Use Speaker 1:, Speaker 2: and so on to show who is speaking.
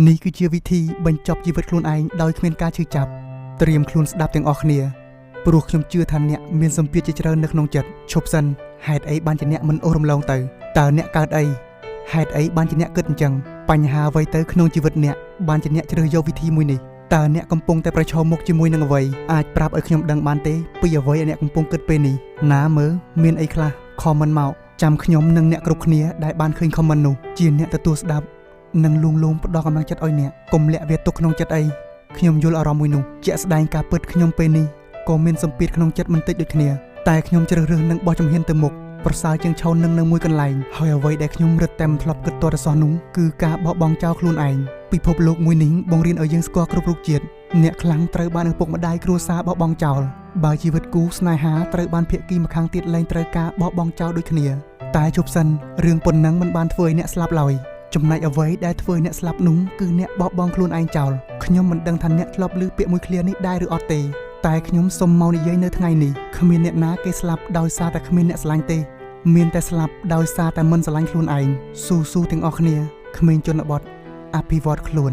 Speaker 1: នេះគឺជាវិធីបញ្ចប់ជីវិតខ្លួនឯងដោយគ្មានការឈឺចាប់ត្រៀមខ្លួនស្ដាប់ទាំងអស់គ្នាព្រោះខ្ញុំជឿថាអ្នកមានសម្ពាធជាច្រើននៅក្នុងចិត្តឈប់សិនហេតុអីបានជាអ្នកមិនអូសរំលងទៅតើអ្នកកើតអីហេតុអីបានជាអ្នកគិតអញ្ចឹងបញ្ហាអ្វីទៅក្នុងជីវិតអ្នកបានជាអ្នកជ្រើសយកវិធីមួយនេះតើអ្នកកំពុងតែប្រឈមមុខជាមួយនឹងអ្វីអាចប្រាប់ឲ្យខ្ញុំដឹងបានទេពីអ្វីដែលអ្នកកំពុងគិតពេលនេះណាមើលមានអីខ្លះ comment មកចាំខ្ញុំនិងអ្នកគ្រប់គ្នាដែលបានឃើញ comment នោះជាអ្នកទទួលស្ដាប់និងលួងលោមផ្ដល់កម្លាំងចិត្តឲ្យអ្នកកុំលាក់វាទុកក្នុងចិត្តអីខ្ញុំយល់អារម្មណ៍មួយនោះជាក់ស្ដែងការពិតខ្ញុំពេលនេះក៏មានសម្ពាធក្នុងចិត្តបន្តិចដូចគ្នាតែខ្ញុំជ្រើសរើសនឹងបោះជំហានទៅមុខប្រសើរជាងឈរនឹងនៅមួយកន្លែងហើយអ្វីដែលខ្ញុំរឹតតែមិនធ្លាប់គិតទាល់តែសោះនោះគឺការបោះបង់ចោលខ្លួនឯងពិភពលោកមួយនេះបង្រៀនឲ្យយើងស្គាល់គ្រប់រូបជាតិអ្នកខ្លាំងត្រូវបានឪពុកម្ដាយគ្រួសារបោះបង់ចោលបើជីវិតគូស្នេហាត្រូវបានភាគីម្ខាងទៀតលែងត្រូវការបោះបង់ចោលដូចគ្នាតែជប់សិនរឿងប៉ុណ្ណឹងមិនបានធ្វើឲ្យអ្នកស្លាប់ឡើយចំណែកអ្វីដែលធ្វើឲ្យអ្នកស្លាប់នោះគឺអ្នកបោះបង់ខ្លួនឯងចោលខ្ញុំមិនដឹងថាអ្នកធ្លាប់ឮពាក្យមួយឃ្លានេះដែរឬអត់ទេតែខ្ញុំសូមមកនិយាយនៅថ្ងៃនេះគ្មានអ្នកណាគេស្លាប់ដោយសារតែគ្មានអ្នកស្រឡាញ់ទេមានតែស្លាប់ដោយសារតែមិនស្រឡាញ់ខ្លួនឯងស៊ូទាំងអស់គ្នាក្មេងជនបទអភិវឌ្ឍខ្លួន